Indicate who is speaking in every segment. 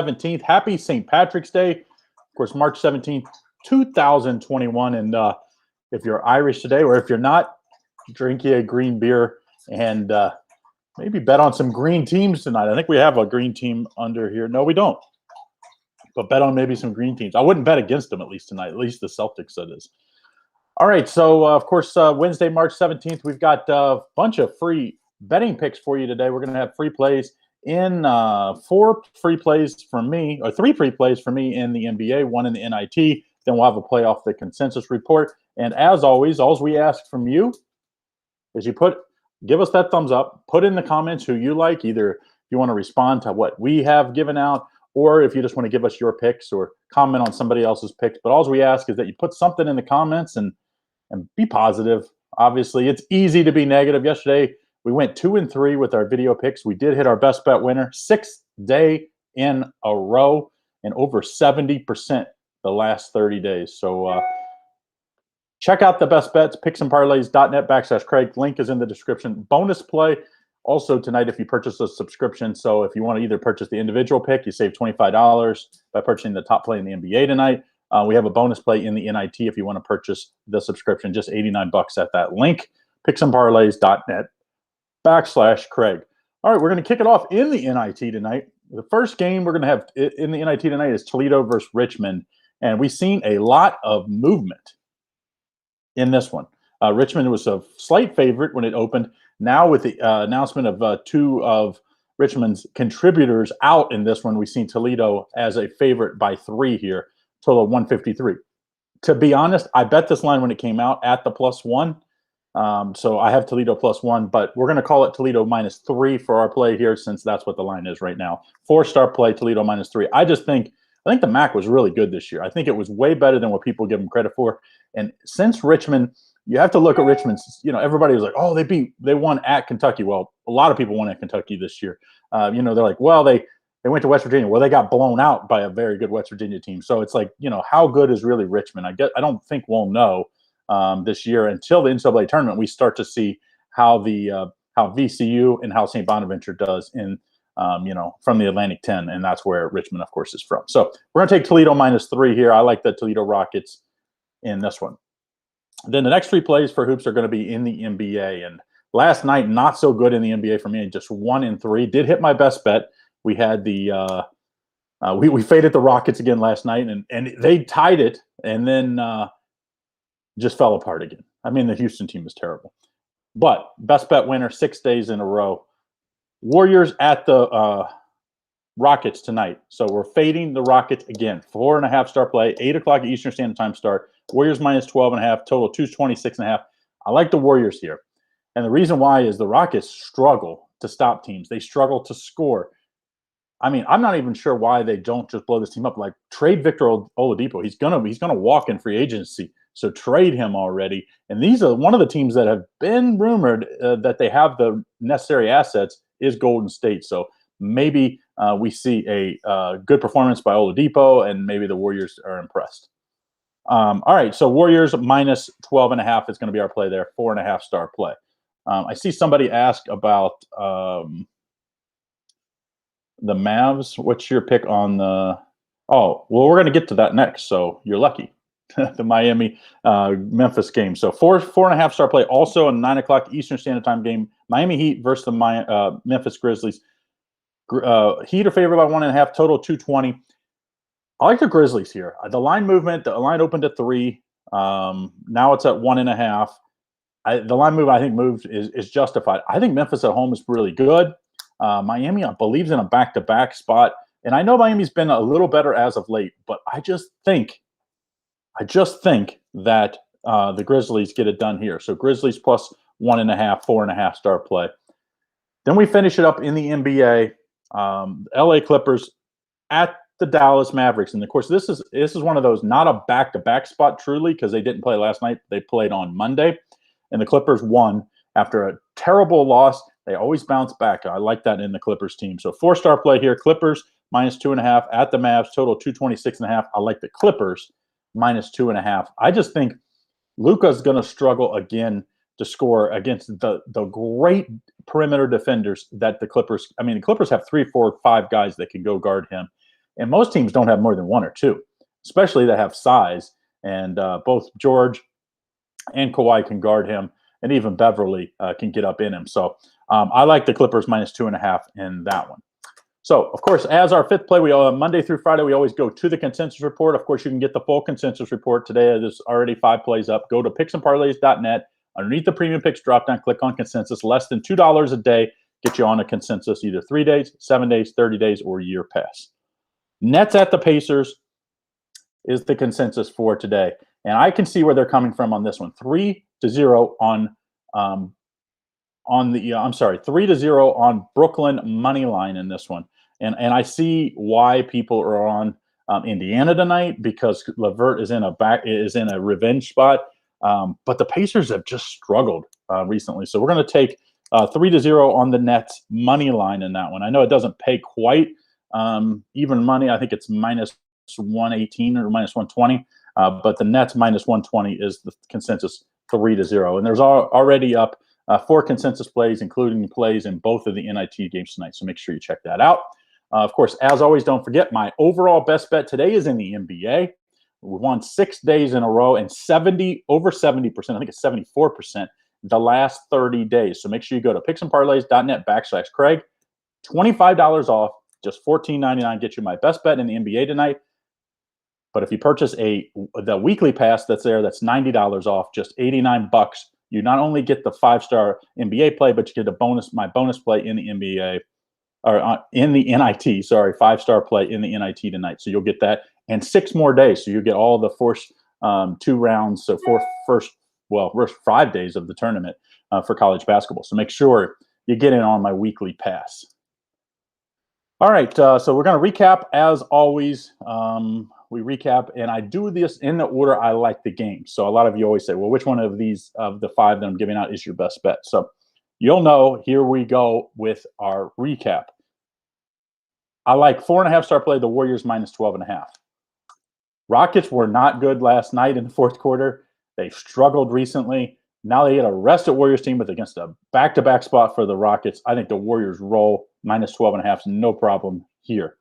Speaker 1: 17th. Happy St. Patrick's Day. Of course, March 17th, 2021. And if you're Irish today, or if you're not, drink you a green beer and maybe bet on some green teams tonight. I think we have a green team under here. No, we don't. But bet on maybe some green teams. I wouldn't bet against them at least tonight. At least the Celtics, that is. All right, so, of course, Wednesday, March 17th, we've got a bunch of free betting picks for you today. We're going to have free plays in 4 free plays from me, or 3 free plays for me in the NBA, 1 in the NIT. Then we'll have a play off the consensus report. And as always, all we ask from you is give us that thumbs up, put in the comments who you like, either if you want to respond to what we have given out, or if you just want to give us your picks or comment on somebody else's picks. But all we ask is that you put something in the comments and be positive. Obviously, it's easy to be negative. Yesterday, we went 2-3 with our video picks. We did hit our best bet winner, 6th day in a row, and over 70% the last 30 days. So check out the best bets, picksandparlays.net/Craig. Link is in the description. Bonus play also tonight if you purchase a subscription. So if you want to either purchase the individual pick, you save $25 by purchasing the top play in the NBA tonight. We have a bonus play in the NIT if you want to purchase the subscription, just $89 at that link, picksandparlays.net/Craig. All right, we're going to kick it off in the NIT tonight. The first game we're going to have in the NIT tonight is Toledo versus Richmond, and we've seen a lot of movement in this one. Richmond was a slight favorite when it opened. Now with the announcement of 2 of Richmond's contributors out in this one, we've seen Toledo as a favorite by 3 here, total of 153. To be honest, I bet this line when it came out at the +1. So I have Toledo +1, but we're going to call it Toledo -3 for our play here since that's what the line is right now. 4-star play, Toledo -3. I think the MAC was really good this year. I think it was way better than what people give them credit for. And since Richmond, you have to look at Richmond's, everybody was like, oh, they won at Kentucky. Well, a lot of people won at Kentucky this year. They're like, well, they went to West Virginia. Well, they got blown out by a very good West Virginia team. So it's like, how good is really Richmond? I don't think we'll know this year until the NCAA tournament. We start to see how VCU and how St. Bonaventure does in from the Atlantic 10, and that's where Richmond, of course, is from. So we're going to take Toledo -3 here. I like the Toledo Rockets in this one. Then the next 3 plays for hoops are going to be in the NBA. And last night, not so good in the NBA for me, just 1-3. Did hit my best bet. We had we faded the Rockets again last night, and they tied it, and then just fell apart again. I mean, the Houston team is terrible. But best bet winner, 6 days in a row. Warriors at the Rockets tonight. So we're fading the Rockets again. 4.5-star play, 8 o'clock Eastern Standard Time start. Warriors -12.5, total 226.5. I like the Warriors here. And the reason why is the Rockets struggle to stop teams. They struggle to score. I mean, I'm not even sure why they don't just blow this team up. Like, trade Victor Oladipo. He's gonna walk in free agency. So trade him already. And these are one of the teams that have been rumored that they have the necessary assets is Golden State. So maybe we see a good performance by Oladipo, and maybe the Warriors are impressed. All right, so Warriors -12.5 is going to be our play there, 4.5-star play. I see somebody ask about the Mavs. What's your pick on the – oh, well, we're going to get to that next, so you're lucky. The Miami Memphis game. So 4.5-star play, also a 9 o'clock Eastern Standard Time game. Miami Heat versus the Memphis Grizzlies. Heat are favored by 1.5, total 220. I like the Grizzlies here. The line movement, the line opened at 3. Now it's at 1.5. The line move, I think, is justified. I think Memphis at home is really good. Miami, I believe, is in a back-to-back spot. And I know Miami's been a little better as of late, but I just think that the Grizzlies get it done here. So Grizzlies +1.5, 4.5-star play. Then we finish it up in the NBA. LA Clippers at the Dallas Mavericks. And of course, this is one of those, not a back-to-back spot truly, because they didn't play last night. They played on Monday, and the Clippers won after a terrible loss. They always bounce back. I like that in the Clippers team. So 4-star play here. Clippers -2.5 at the Mavs, total 226.5. I like the Clippers -2.5. I just think Luka's going to struggle again to score against the great perimeter defenders that the Clippers. I mean, the Clippers have 3, 4, 5 guys that can go guard him. And most teams don't have more than one or two, especially that have size. And both George and Kawhi can guard him, and even Beverly can get up in him. So I like the Clippers -2.5 in that one. So, of course, as our fifth play, we Monday through Friday, we always go to the consensus report. Of course, you can get the full consensus report today. There's already 5 plays up. Go to picksandparlays.net. Underneath the premium picks drop down, click on consensus. Less than $2 a day. Get you on a consensus, either 3 days, 7 days, 30 days, or year pass. Nets at the Pacers is the consensus for today. And I can see where they're coming from on this one. 3-0 on 3-0 on Brooklyn money line in this one. And I see why people are on Indiana tonight, because LeVert is in a revenge spot. But the Pacers have just struggled recently. So we're going to take 3-0 on the Nets money line in that one. I know it doesn't pay quite even money. I think it's -118 or -120. But the Nets -120 is the consensus 3-0. And there's already up 4 consensus plays, including plays in both of the NIT games tonight. So make sure you check that out. Of course, as always, don't forget my overall best bet today is in the NBA. We won 6 days in a row and over 70%, I think it's 74%, the last 30 days. So make sure you go to picksandparlays.net/Craig. $25 off, just $14.99 get you my best bet in the NBA tonight. But if you purchase the weekly pass that's there, that's $90 off, just $89. You not only get the 5-star NBA play, but you get my bonus play in the NBA, or in the NIT, 5-star play in the NIT tonight. So you'll get that, and 6 more days. So you get all the first 2 rounds, so first 5 days of the tournament for college basketball. So make sure you get in on my weekly pass. All right, so we're going to recap as always. We recap, and I do this in the order I like the game. So a lot of you always say, well, which one of these of the 5 that I'm giving out is your best bet? So you'll know. Here we go with our recap. I like 4.5-star play, the Warriors -12.5. Rockets were not good last night in the fourth quarter. They've struggled recently. Now they get a rested Warriors team, but against a back-to-back spot for the Rockets. I think the Warriors roll -12.5 is no problem here.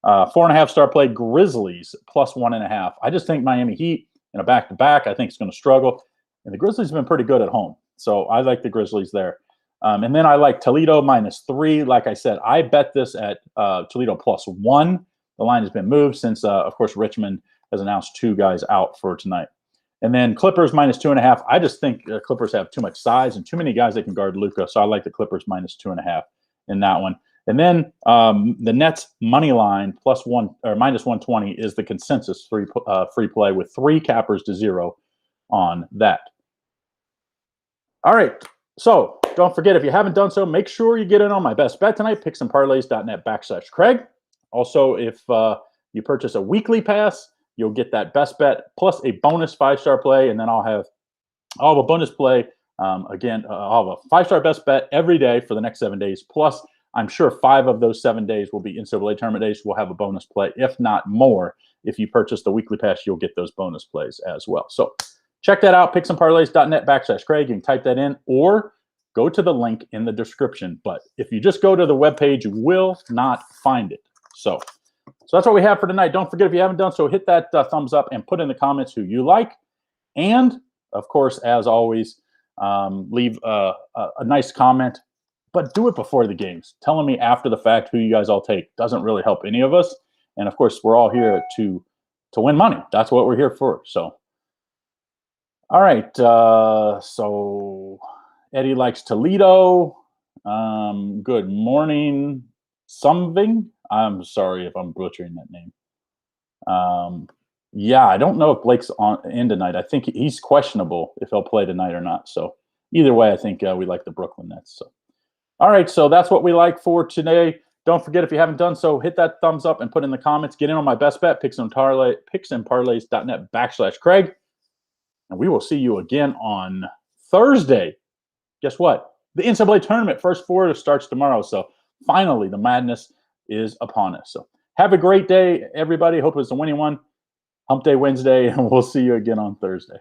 Speaker 1: 4.5-star play, Grizzlies +1.5. I just think Miami Heat in a back-to-back, I think it's going to struggle. And the Grizzlies have been pretty good at home. So I like the Grizzlies there. And then I like Toledo -3. Like I said, I bet this at Toledo +1. The line has been moved since, of course, Richmond has announced 2 guys out for tonight. And then Clippers -2.5. I just think the Clippers have too much size and too many guys that can guard Luka. So I like the Clippers -2.5 in that one. And then the Nets money line +1 or -120 is the consensus free play with 3 cappers to 0 on that. All right. So don't forget, if you haven't done so, make sure you get in on my best bet tonight, picksandparlays.net/Craig. Also, if you purchase a weekly pass, you'll get that best bet plus a bonus 5-star play. And then I'll have a bonus play. I'll have a 5-star best bet every day for the next 7 days. Plus, I'm sure 5 of those 7 days will be NCAA tournament days. We'll have a bonus play, if not more. If you purchase the weekly pass, you'll get those bonus plays as well. So check that out, picksandparlays.net/Craig. You can type that in or go to the link in the description. But if you just go to the webpage, you will not find it. So that's what we have for tonight. Don't forget, if you haven't done so, hit that thumbs up and put in the comments who you like. And, of course, as always, leave a nice comment. But do it before the games. Telling me after the fact who you guys all take doesn't really help any of us. And, of course, we're all here to win money. That's what we're here for. So, all right. So Eddie likes Toledo. Good morning, something. I'm sorry if I'm butchering that name. Yeah, I don't know if Blake's in tonight. I think he's questionable if he'll play tonight or not. So either way, I think we like the Brooklyn Nets. So. All right, so that's what we like for today. Don't forget, if you haven't done so, hit that thumbs up and put in the comments. Get in on my best bet, picksandparlays.net/Craig. And we will see you again on Thursday. Guess what? The NCAA tournament, first 4 starts tomorrow. So finally, the madness is upon us. So have a great day, everybody. Hope it's a winning one. Hump Day Wednesday, and we'll see you again on Thursday.